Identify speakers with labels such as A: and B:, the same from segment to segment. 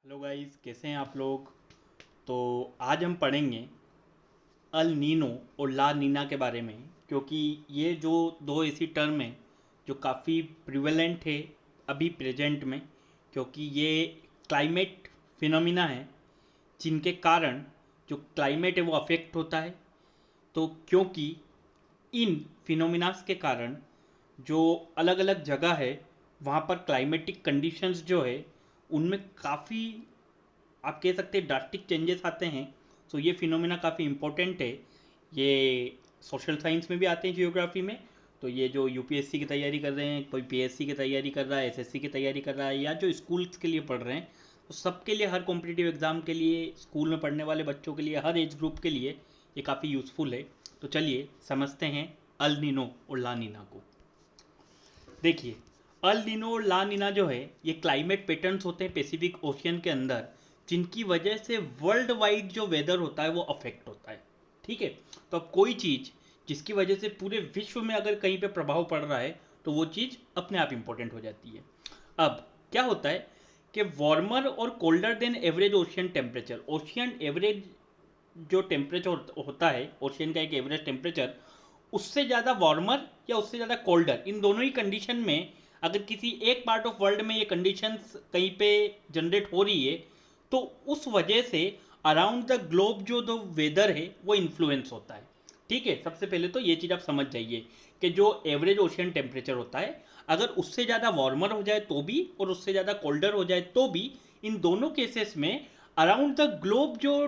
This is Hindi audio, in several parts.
A: हेलो गाइस, कैसे हैं आप लोग। तो आज हम पढ़ेंगे अल नीनो और ला नीना के बारे में, क्योंकि ये जो दो ऐसी टर्म हैं जो काफ़ी प्रिवेलेंट है अभी प्रेजेंट में, क्योंकि ये क्लाइमेट फिनोमिना है जिनके कारण जो क्लाइमेट है वो अफेक्ट होता है। तो क्योंकि इन फिनोमिनास के कारण जो अलग अलग जगह है वहाँ पर क्लाइमेटिक कंडीशंस जो है उनमें काफ़ी, आप कह सकते हैं, ड्रास्टिक चेंजेस आते हैं। सो ये फिनोमेना काफ़ी इंपॉर्टेंट है। ये सोशल साइंस में भी आते हैं, जियोग्राफी में। तो ये जो यूपीएससी की तैयारी कर रहे हैं, कोई पीएससी की तैयारी कर रहा है, एसएससी की तैयारी कर रहा है, या जो स्कूल्स के लिए पढ़ रहे हैं, तो सबके लिए, हर कॉम्पिटिटिव एग्ज़ाम के लिए, स्कूल में पढ़ने वाले बच्चों के लिए, हर एज ग्रुप के लिए ये काफ़ी यूज़फुल है। तो चलिए समझते हैं अल नीनो और ला नीना को। देखिए, अल नीनो और ला नीना जो है ये क्लाइमेट पैटर्न्स होते हैं पैसिफिक ओशियन के अंदर, जिनकी वजह से वर्ल्ड वाइड जो वेदर होता है वो अफेक्ट होता है। ठीक है। तो अब कोई चीज़ जिसकी वजह से पूरे विश्व में अगर कहीं पे प्रभाव पड़ रहा है तो वो चीज़ अपने आप इंपॉर्टेंट हो जाती है। अब क्या होता है कि वार्मर और colder than average ocean temperature, ocean average जो टेम्परेचर होता है, ओशियन का एक एवरेज टेम्परेचर, उससे ज़्यादा वार्मर या उससे ज़्यादा कोल्डर, इन दोनों ही कंडीशन में अगर किसी एक पार्ट ऑफ वर्ल्ड में ये कंडीशंस कहीं पे जनरेट हो रही है तो उस वजह से अराउंड द ग्लोब जो दो वेदर है वो इन्फ्लुएंस होता है। ठीक है। सबसे पहले तो ये चीज़ आप समझ जाइए कि जो एवरेज ओशियन टेम्परेचर होता है, अगर उससे ज़्यादा वार्मर हो जाए तो भी और उससे ज़्यादा कोल्डर हो जाए तो भी, इन दोनों केसेस में अराउंड द ग्लोब जो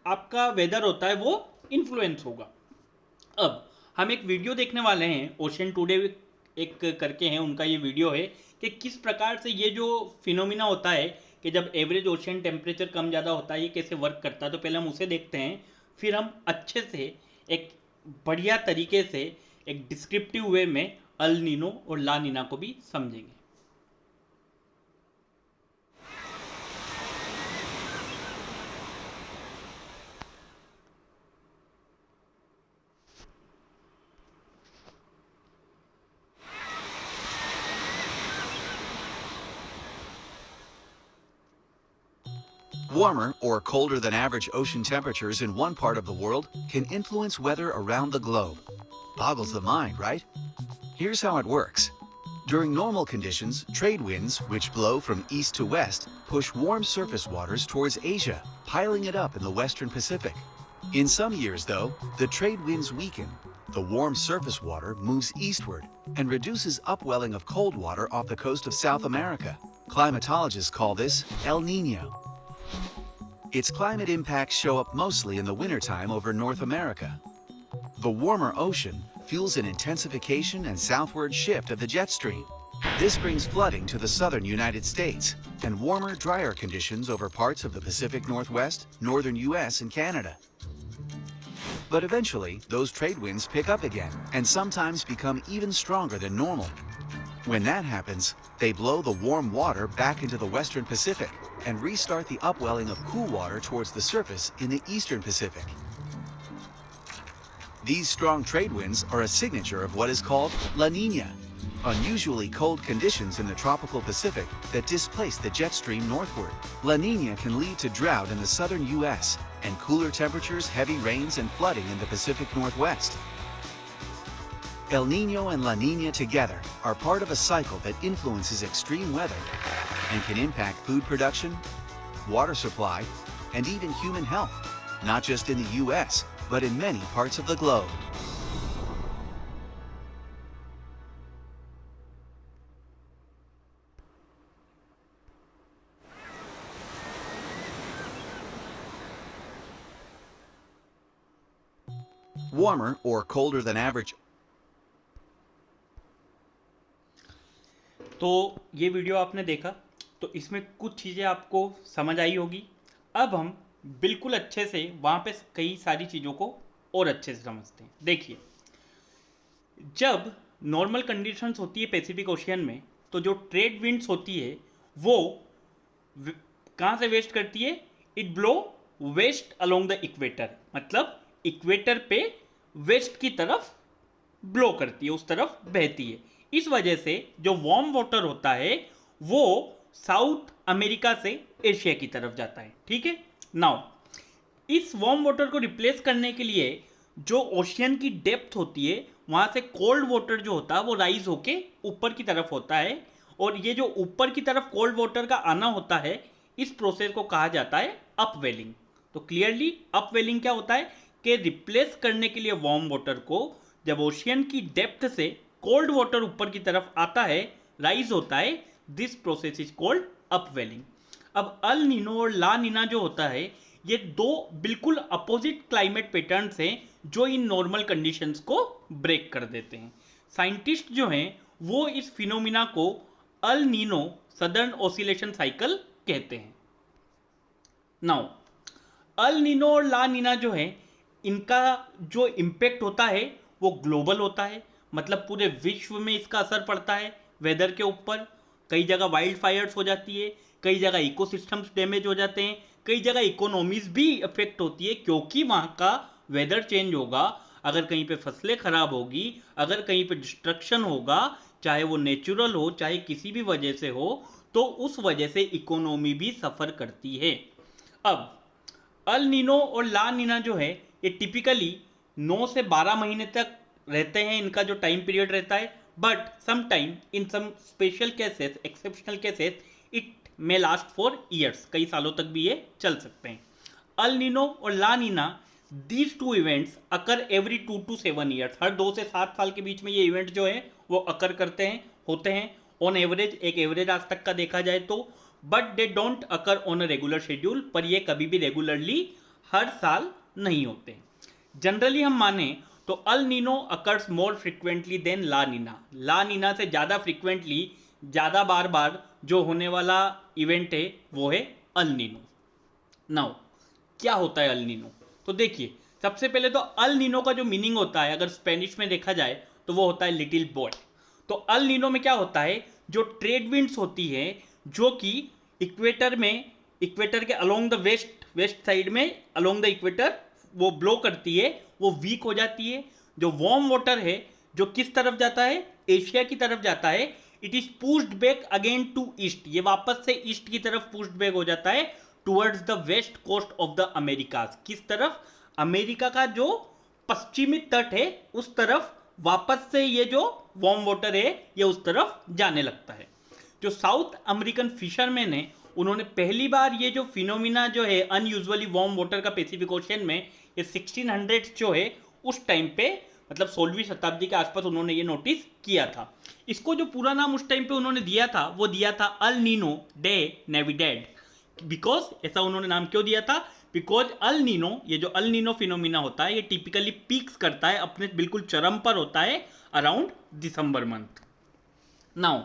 A: आपका वेदर होता है वो इन्फ्लुएंस होगा। अब हम एक वीडियो देखने वाले हैं, ओशन टुडे एक करके हैं, उनका ये वीडियो है कि किस प्रकार से ये जो फिनोमिना होता है कि जब एवरेज ओशन टेम्परेचर कम ज़्यादा होता है ये कैसे वर्क करता है। तो पहले हम उसे देखते हैं, फिर हम अच्छे से एक बढ़िया तरीके से एक डिस्क्रिप्टिव वे में अल नीनो और ला नीना को भी समझेंगे।
B: Warmer or colder than average ocean temperatures in one part of the world can influence weather around the globe. Boggles the mind, right? Here's how it works. During normal conditions, trade winds, which blow from east to west, push warm surface waters towards Asia, piling it up in the western Pacific. In some years, though, the trade winds weaken. The warm surface water moves eastward and reduces upwelling of cold water off the coast of South America. Climatologists call this El Nino. Its climate impacts show up mostly in the wintertime over North America. The warmer ocean fuels an intensification and southward shift of the jet stream. This brings flooding to the southern United States and warmer, drier conditions over parts of the Pacific Northwest, northern US, and Canada. But eventually, those trade winds pick up again and sometimes become even stronger than normal. When that happens, they blow the warm water back into the western Pacific and restart the upwelling of cool water towards the surface in the eastern Pacific. These strong trade winds are a signature of what is called La Nina, unusually cold conditions in the tropical Pacific that displace the jet stream northward. La Nina can lead to drought in the southern U.S. and cooler temperatures, heavy rains, and flooding in the Pacific Northwest. El Nino and La Nina together are part of a cycle that influences extreme weather and can impact food production, water supply, and even human health, not just in the U.S., but in many parts of the globe. Warmer or colder than average.
A: तो ये वीडियो आपने देखा तो इसमें कुछ चीज़ें आपको समझ आई होगी। अब हम बिल्कुल अच्छे से वहाँ पे कई सारी चीज़ों को और अच्छे से समझते हैं। देखिए, जब नॉर्मल कंडीशंस होती है पैसिफिक ओशियन में तो जो ट्रेड विंड्स होती है वो कहाँ से वेस्ट करती है, it blow west along the equator, मतलब इक्वेटर पे वेस्ट की तरफ ब्लो करती है, उस तरफ बहती है। इस वजह से जो वार्म वाटर होता है वो साउथ अमेरिका से एशिया की तरफ जाता है, ठीक है। नाउ इस वार्म वाटर को रिप्लेस करने के लिए जो ओशियन की डेप्थ होती है वहाँ से कोल्ड वाटर जो होता है वो राइज होके ऊपर की तरफ होता है, और ये जो ऊपर की तरफ कोल्ड वाटर का आना होता है इस प्रोसेस को कहा जाता है अपवेलिंग। तो क्लियरली अपवेलिंग क्या होता है कि रिप्लेस करने के लिए वार्म वाटर को जब ओशियन की डेप्थ से कोल्ड वाटर ऊपर की तरफ आता है, राइज होता है, this process is called upwelling. अब अल नीनो और ला नीना जो होता है ये दो बिल्कुल अपोजिट क्लाइमेट पैटर्न्स हैं जो इन नॉर्मल कंडीशंस को ब्रेक कर देते हैं। साइंटिस्ट जो हैं वो इस फिनोमिना को El Nino southern oscillation cycle कहते हैं। नाउ अल नीनो और ला नीना जो है इनका जो इम्पेक्ट होता है वो ग्लोबल होता है, मतलब पूरे विश्व में इसका असर पड़ता है वेदर के ऊपर। कई जगह वाइल्ड फायर्स हो जाती है, कई जगह इकोसिस्टम्स डैमेज हो जाते हैं, कई जगह इकोनॉमीज भी अफेक्ट होती है क्योंकि वहाँ का वेदर चेंज होगा। अगर कहीं पे फसलें खराब होगी, अगर कहीं पे डिस्ट्रक्शन होगा, चाहे वो नेचुरल हो चाहे किसी भी वजह से हो, तो उस वजह से इकोनॉमी भी सफ़र करती है। अब अल नीनो और ला नीना जो है ये टिपिकली 9 से 12 महीने तक रहते हैं, इनका जो टाइम पीरियड रहता है। But some time in some special cases, exceptional cases, it may last for years, कई सालों तक भी ये चल सकते हैं। अल नीनो और La Nina these two events occur every 2 to 7 years, हर 2 से 7 साल के बीच में ये इवेंट जो है वो अकर करते हैं, होते हैं ऑन एवरेज, एक एवरेज आज तक का देखा जाए तो। But they don't occur on a regular schedule, पर ये कभी भी रेगुलरली हर साल नहीं होते। जनरली हम माने तो El Nino occurs more frequently than La Nina, La Nina से ज़्यादा फ्रिक्वेंटली, ज़्यादा बार बार जो होने वाला इवेंट है वो है अल नीनो। नाउ क्या होता है अल नीनो? तो देखिए सबसे पहले तो अल नीनो का जो मीनिंग होता है अगर स्पेनिश में देखा जाए तो वो होता है लिटिल बॉय। तो अल नीनो में क्या होता है, जो ट्रेड विंड्स होती है जो कि इक्वेटर में, इक्वेटर के अलोंग द वेस्ट साइड में अलोंग द इक्वेटर वो ब्लो करती है, वो वीक हो जाती है। जो वार्म वाटर है जो किस तरफ जाता है, एशिया की तरफ जाता है, it is pushed back again to east, ये वापस से ईस्ट की तरफ पुश्ड बैक हो जाता है towards the west coast of the Americas. किस तरफ? अमेरिका का जो पश्चिमी तट है उस तरफ वापस से ये जो वार्म वाटर है ये उस तरफ जाने लगता है। जो साउथ अमेरिकन फिशरमैन है उन्होंने पहली बार ये जो फिनोमिना जो है अनयूजुअली वार्म वाटर का पैसिफिक ओशन में, ये 1600 जो है उस टाइम पे, मतलब 16वीं शताब्दी के आसपास उन्होंने ये नोटिस किया था। इसको जो पूरा नाम उस टाइम पे उन्होंने दिया था वो दिया था अल नीनो डे नेविडेड। बिकॉज ऐसा उन्होंने नाम क्यों दिया था? बिकॉज अल नीनो, ये जो अल नीनो फिनोमिना होता है ये टिपिकली पीक्स करता है, अपने बिल्कुल चरम पर होता है around December month. Now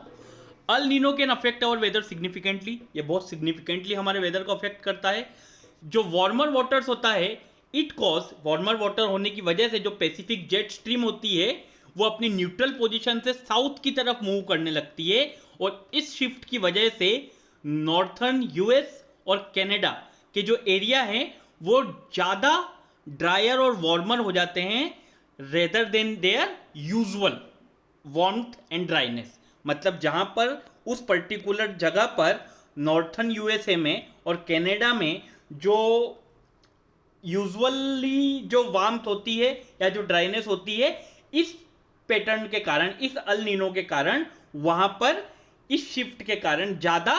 A: El Nino can affect our weather significantly, ये बहुत सिग्निफिकेंटली हमारे वेदर को अफेक्ट करता है। जो वार्मर वाटर्स होता है इट कॉज, वार्मर वाटर होने की वजह से जो पैसिफिक जेट स्ट्रीम होती है वो अपनी न्यूट्रल पोजीशन से साउथ की तरफ मूव करने लगती है, और इस शिफ्ट की वजह से नॉर्थर्न यूएस और कनाडा के जो एरिया हैं वो ज़्यादा ड्रायर और वार्मर हो जाते हैं rather than there usual warmth and dryness. मतलब जहाँ पर उस पर्टिकुलर जगह पर नॉर्थर्न यूएसए में और कनाडा में जो यूजुअली जो वार्मथ होती है या जो ड्राइनेस होती है, इस पैटर्न के कारण, इस अल नीनो के कारण वहाँ पर इस शिफ्ट के कारण ज़्यादा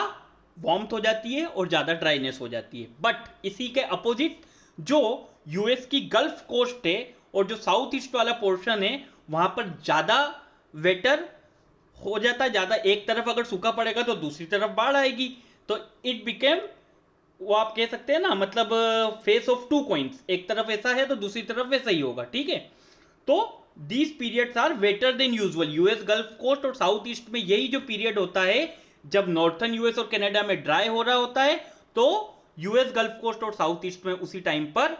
A: वार्मथ हो जाती है और ज़्यादा ड्राइनेस हो जाती है। बट इसी के अपोजिट जो यूएस की गल्फ कोस्ट है और जो साउथ ईस्ट वाला पोर्शन है वहाँ पर ज़्यादा वेटर हो जाता है, ज़्यादा, एक तरफ अगर सूखा पड़ेगा तो दूसरी तरफ बाढ़ आएगी, तो इट बिकेम, वो आप कह सकते हैं ना, मतलब फेस ऑफ टू कॉइंस, एक तरफ ऐसा है तो दूसरी तरफ वैसा ही होगा, ठीक है। तो these periods are wetter than usual. US gulf coast और साउथ ईस्ट में यही जो पीरियड होता है जब नॉर्थर्न यूएस और कनाडा में ड्राई हो रहा होता है तो यूएस गल्फ कोस्ट और साउथ ईस्ट में उसी टाइम पर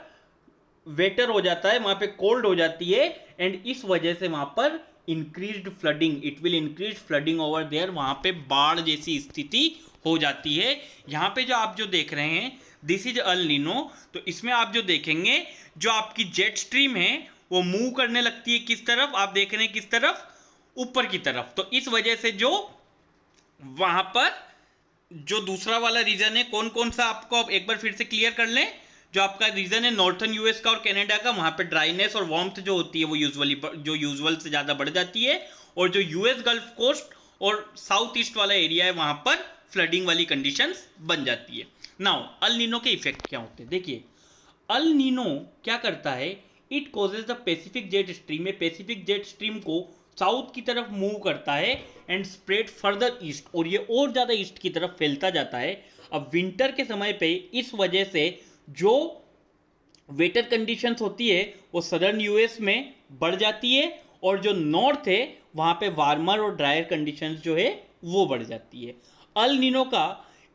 A: वेटर हो जाता है, वहां पे कोल्ड हो जाती है, एंड इस वजह से वहां पर increased flooding, it will increase flooding over there, वहां पे बाढ़ जैसी स्थिति हो जाती है। यहाँ पे जो आप जो देख रहे हैं दिस इज अल नीनो, तो इसमें आप जो देखेंगे जो आपकी जेट स्ट्रीम है वो मूव करने लगती है किस तरफ, आप देख रहे हैं किस तरफ, ऊपर की तरफ। तो इस वजह से जो वहां पर जो दूसरा वाला रीजन है कौन कौन सा, आपको अब एक बार फिर से क्लियर कर लें। जो आपका रीजन है नॉर्थन यूएस का और कनाडा का, वहां पे ड्राइनेस और वार्मथ जो होती है वो यूजुअल से ज़्यादा बढ़ जाती है, और जो यूएस गल्फ कोस्ट और साउथ ईस्ट वाला एरिया है वहां पर फ्लडिंग वाली कंडीशंस बन जाती है। नाउ अल नीनो के इफेक्ट क्या होते हैं, देखिए अल नीनो क्या करता है, it causes the Pacific jet stream में पैसिफिक जेट स्ट्रीम को साउथ की तरफ मूव करता है एंड स्प्रेड फर्दर ईस्ट, और ये और ज़्यादा ईस्ट की तरफ फैलता जाता है। अब विंटर के समय पे इस वजह से जो वेटर कंडीशंस होती है वो सदर्न यूएस में बढ़ जाती है, और जो नॉर्थ है वहाँ पे वार्मर और ड्रायर कंडीशंस जो है वो बढ़ जाती है। अल नीनो का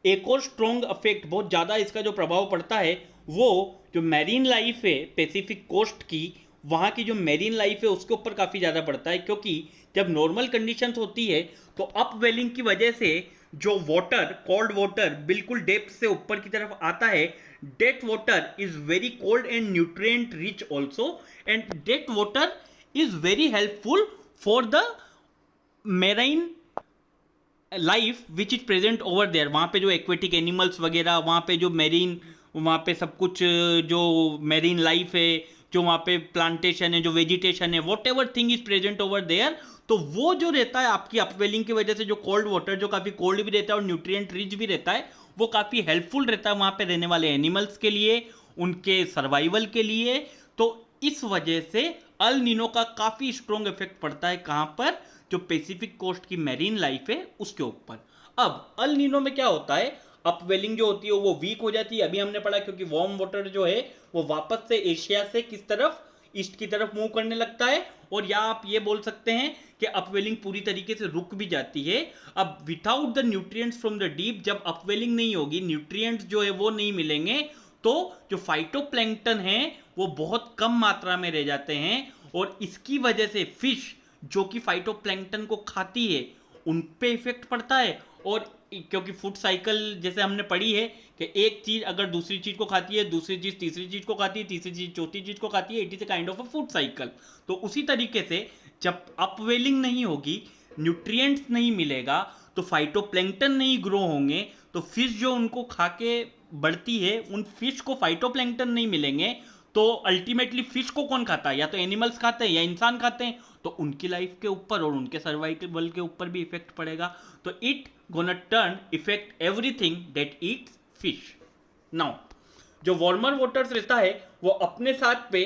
A: एक और स्ट्रॉन्ग इफेक्ट, बहुत ज़्यादा इसका जो प्रभाव पड़ता है वो जो मैरीन लाइफ है पैसिफिक कोस्ट की, वहाँ की जो मैरीन लाइफ है उसके ऊपर काफ़ी ज़्यादा पड़ता है, क्योंकि जब नॉर्मल कंडीशंस होती है तो अपवेलिंग की वजह से जो वाटर, कोल्ड वाटर बिल्कुल डेप्थ से ऊपर की तरफ आता है, that water is very cold and nutrient rich also, and that water is very helpful for the marine life which is present over there. वहाँ पे जो एक्वेटिक एनिमल्स वगैरह, वहाँ पे जो मेरीन, वहाँ पे सब कुछ जो मेरीन लाइफ है, जो वहाँ पे प्लांटेशन है, जो वेजिटेशन है, whatever thing is present over there, तो वो जो रहता है आपकी अपवेलिंग की वजह से, जो कोल्ड वाटर जो काफ़ी कोल्ड भी रहता है और न्यूट्रिएंट रिच भी रहता है, वो काफ़ी हेल्पफुल रहता है वहाँ पे रहने वाले एनिमल्स के लिए, उनके सर्वाइवल के लिए। तो इस वजह से अल नीनो का काफ़ी स्ट्रॉन्ग इफेक्ट पड़ता है कहाँ पर, जो पैसिफिक कोस्ट की मैरीन लाइफ है उसके ऊपर। अब अल नीनो में क्या होता है, अपवेलिंग जो होती है वो वीक हो जाती है, अभी हमने पढ़ा, क्योंकि वार्म वाटर जो है वो वापस से एशिया से किस तरफ, ईस्ट की तरफ मूव करने लगता है, और या आप ये बोल सकते हैं कि अपवेलिंग पूरी तरीके से रुक भी जाती है। अब without the nutrients from the deep, जब अपवेलिंग नहीं होगी, न्यूट्रिएंट्स जो है वो नहीं मिलेंगे, तो जो फाइटोप्लैंक्टन है वो बहुत कम मात्रा में रह जाते हैं, और इसकी वजह से फिश जो कि फाइटोप्लैंक्टन को खाती है उन पे इफेक्ट पड़ता है। और क्योंकि फूड साइकिल जैसे हमने पढ़ी है कि एक चीज अगर दूसरी चीज को खाती है, दूसरी चीज तीसरी चीज को खाती है, तीसरी चीज चौथी चीज को खाती है, it is a kind of a food cycle. तो उसी तरीके से जब अपवेलिंग नहीं होगी, न्यूट्रिएंट्स नहीं मिलेगा, तो फाइटोप्लैंक्टन नहीं ग्रो होंगे, तो फिश जो उनको खा के बढ़ती है उन फिश को फाइटोप्लैंक्टन नहीं मिलेंगे, तो अल्टीमेटली फिश को कौन खाता है, या तो एनिमल्स खाते हैं या इंसान खाते हैं, तो उनकी लाइफ के ऊपर और उनके सर्वाइवल के ऊपर भी इफेक्ट पड़ेगा। तो it gonna turn effect everything that eats fish. Now जो वार्मर वाटर्स रहता है वो अपने साथ पे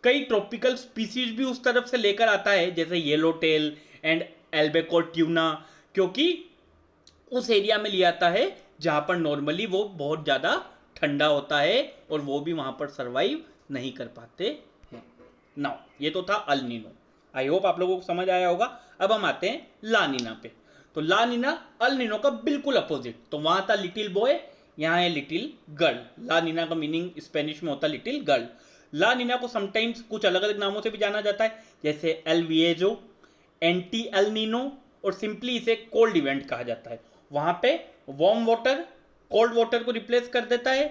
A: कई ट्रॉपिकल स्पीसीज भी उस तरफ से लेकर आता है, जैसे येलो टेल एंड एल्बेकोर ट्यूना, क्योंकि उस एरिया में लिया आता है जहां पर नॉर्मली वो बहुत ज़्यादा ठंडा होता है और वो भी वहां पर सर्वाइव नहीं कर पाते हैं। नाउ ये तो था अल नीनो, आई होप आप लोगों को समझ आया होगा। अब हम आते हैं ला नीना पे। तो ला नीना अल नीनो का बिल्कुल अपोजिट, तो वहां था लिटिल बॉय, यहाँ है लिटिल गर्ल। ला नीना का मीनिंग स्पेनिश में होता है लिटिल गर्ल। ला नीना को समटाइम्स कुछ अलग अलग नामों से भी जाना जाता है, जैसे एल विएजो, एंटी एल नीनो, और सिंपली इसे कोल्ड इवेंट कहा जाता है। वहां पे वार्म वाटर कोल्ड वाटर को रिप्लेस कर देता है,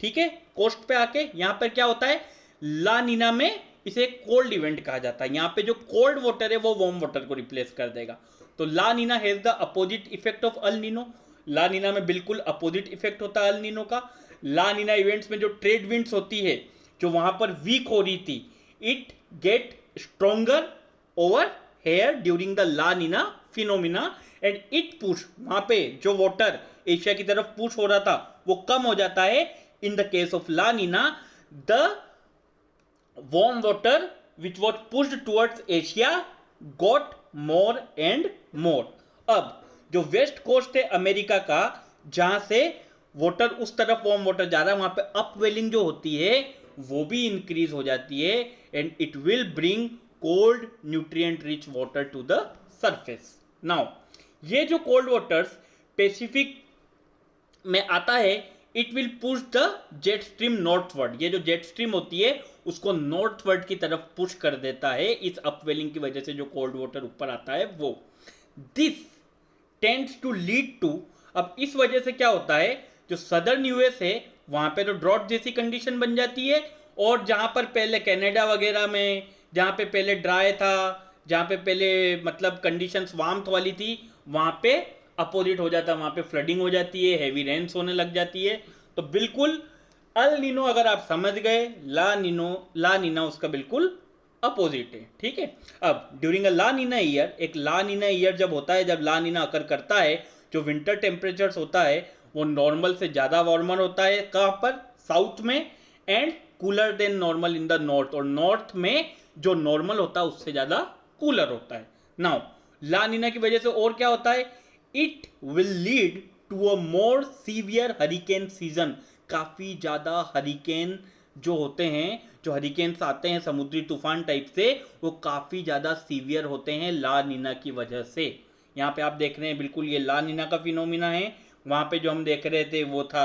A: ठीक है, कोस्ट पे आके। यहां पर क्या होता है, ला नीना में इसे कोल्ड इवेंट कहा जाता है, यहाँ पे जो कोल्ड वाटर है वो वार्म वाटर को रिप्लेस कर देगा। तो La Nina has the opposite effect of El Nino. La Nina में बिल्कुल अपोजिट इफेक्ट होता है अल नीनो का। ला नीना इवेंट्स में जो ट्रेड विंड्स होती है जो वहां पर वीक हो रही थी, it get stronger over here during the La Nina phenomena, and it push, वहां पे जो वाटर एशिया की तरफ पुश हो रहा था वो कम हो जाता है। In the case of La Nina, the warm water which was pushed towards Asia got more and more। अब जो वेस्ट कोस्ट है अमेरिका का, जहां से वाटर उस तरफ वार्म वाटर जा रहा है, वहां पे अपवेलिंग जो होती है वो भी इंक्रीज हो जाती है, and it will bring cold nutrient rich water to the surface. Now ये जो कोल्ड वाटर्स पैसिफिक में आता है, it will push the jet stream northward. ये जो जेट स्ट्रीम होती है उसको नॉर्थवर्ड की तरफ पुश कर देता है इस अपवेलिंग की वजह से, जो कोल्ड वाटर ऊपर आता है वो। This tends to lead to, अब इस वजह से क्या होता है, जो सदर्न यूएस है वहां पे तो ड्रॉट जैसी कंडीशन बन जाती है, और जहां पर पहले कनाडा वगैरह में जहां पे पहले ड्राई था, जहां पे पहले मतलब कंडीशंस वार्मथ वाली थी, वहां पे अपोजिट हो जाता है, वहाँ पे फ्लडिंग हो जाती है, हैवी रेन्स होने लग जाती है। तो बिल्कुल अल नीनो अगर आप समझ गए, ला नीना उसका बिल्कुल अपोजिट है, ठीक है। अब during a La Nina year, एक ला नीना ईयर जब होता है, जब ला नीना अकर करता है, जो विंटर टेम्परेचर्स होता है वो नॉर्मल से ज़्यादा वार्मर होता है, कहाँ पर, साउथ में, and cooler than normal in the north, और नॉर्थ में जो नॉर्मल होता है उससे ज़्यादा कूलर होता है। नाउ ला नीना की वजह से और क्या होता है, it will lead to a more severe hurricane season. काफ़ी ज़्यादा हरिकेन जो होते हैं, जो हरिकेन्स आते हैं समुद्री तूफान टाइप से, वो काफ़ी ज़्यादा सीवियर होते हैं ला नीना की वजह से। यहाँ पे आप देख रहे हैं बिल्कुल ये ला नीना का फिनोमिना है। वहाँ पे जो हम देख रहे थे वो था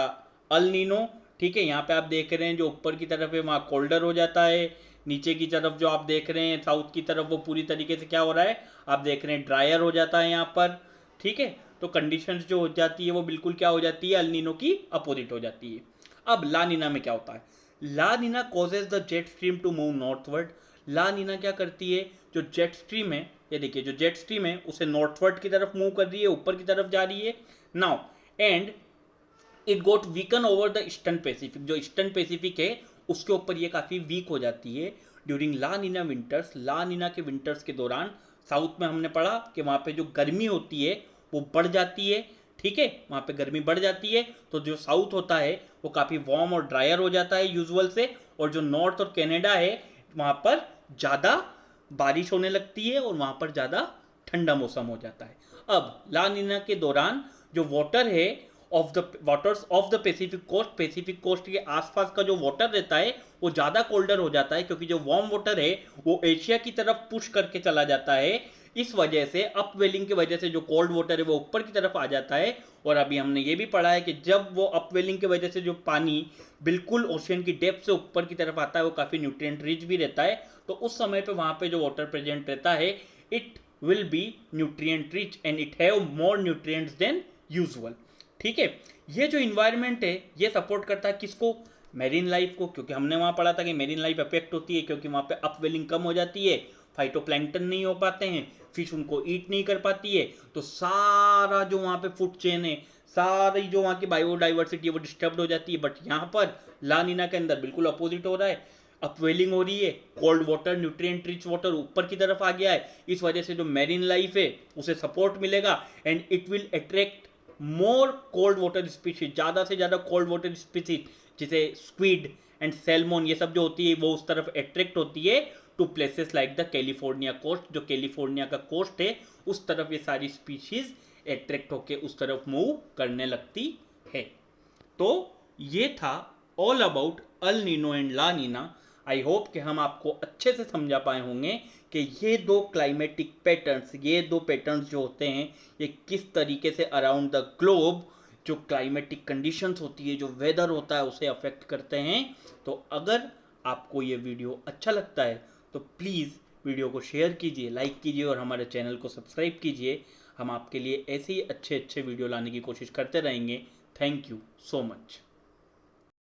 A: अल नीनो, ठीक है। यहाँ पे आप देख रहे हैं जो ऊपर की तरफ है वहाँ कोल्डर हो जाता है, नीचे की तरफ जो आप देख रहे हैं साउथ की तरफ वो पूरी तरीके से क्या हो रहा है, आप देख रहे हैं ड्रायर हो जाता है यहाँ पर, ठीक है। तो कंडीशंस जो हो जाती है वो बिल्कुल क्या हो जाती है, अल नीनो की अपोजिट हो जाती है। अब ला नीना में क्या होता है, La Nina causes the jet stream to move northward. La Nina क्या करती है, जो जेट स्ट्रीम है, ये देखिए जो जेट स्ट्रीम है उसे नॉर्थवर्ड की तरफ मूव कर रही है, ऊपर की तरफ जा रही है। Now and it got weaken over the eastern Pacific, जो ईस्टर्न पैसिफिक है उसके ऊपर ये काफ़ी वीक हो जाती है during La Nina winters. La Nina के विंटर्स के दौरान साउथ में हमने पढ़ा कि वहाँ पे जो गर्मी होती है वो बढ़ जाती है, ठीक है, वहाँ पे गर्मी बढ़ जाती है। तो जो साउथ होता है वो काफ़ी वार्म और ड्रायर हो जाता है यूजुअल से, और जो नॉर्थ और कनाडा है वहाँ पर ज़्यादा बारिश होने लगती है और वहाँ पर ज़्यादा ठंडा मौसम हो जाता है। अब ला नीना के दौरान जो वाटर है of the waters of the Pacific coast के आसपास का जो वाटर रहता है वो ज़्यादा कोल्डर हो जाता है, क्योंकि जो वार्म वाटर है वो एशिया की तरफ पुश करके चला जाता है। इस वजह से अपवेलिंग की वजह से जो कोल्ड वाटर है वो ऊपर की तरफ आ जाता है। और अभी हमने ये भी पढ़ा है कि जब वो अपवेलिंग की वजह से जो पानी बिल्कुल ओशियन की डेप्थ से ऊपर की तरफ आता है वो काफ़ी न्यूट्रिएंट रिच भी रहता है। तो उस समय पे वहाँ पे जो वाटर प्रेजेंट रहता है it will be nutrient rich and it have more nutrients than usual, ठीक है। ये जो इन्वायरमेंट है ये सपोर्ट करता है किसको, मेरीन लाइफ को, क्योंकि हमने वहाँ पढ़ा था कि मेरीन लाइफ अफेक्ट होती है क्योंकि वहाँ पे अपवेलिंग कम हो जाती है, फाइटोप्लैंक्टन नहीं हो पाते हैं, फिश उनको ईट नहीं कर पाती है, तो सारा जो वहाँ पे फूड चेन है, सारी जो वहाँ की बायोडाइवर्सिटी है वो डिस्टर्ब हो जाती है। बट यहाँ पर ला नीना के अंदर बिल्कुल अपोजिट हो रहा है, अपवेलिंग हो रही है, cold water nutrient rich water ऊपर की तरफ आ गया है, इस वजह से जो मेरीन लाइफ है उसे सपोर्ट मिलेगा and it will attract more cold water species, ज़्यादा से ज़्यादा कोल्ड वाटर स्पीशीज जैसे स्क्विड एंड सैल्मन, ये सब जो होती है वो उस तरफ अट्रैक्ट होती है to places like the California coast. जो कैलिफोर्निया का कोस्ट है उस तरफ ये सारी स्पीशीज अट्रैक्ट होके उस तरफ मूव करने लगती है। तो ये था all about El Nino and La Nina. I hope कि हम आपको अच्छे से समझा पाए होंगे कि ये दो क्लाइमेटिक पैटर्न्स, ये दो पैटर्न्स जो होते हैं ये किस तरीके से अराउंड द ग्लोब जो क्लाइमेटिक कंडीशंस होती है, जो वेदर होता है उसे अफेक्ट करते हैं। तो अगर आपको ये वीडियो अच्छा लगता है तो प्लीज़ वीडियो को शेयर कीजिए, लाइक कीजिए और हमारे चैनल को सब्सक्राइब कीजिए। हम आपके लिए ऐसे ही अच्छे अच्छे वीडियो लाने की कोशिश करते रहेंगे। Thank you so much.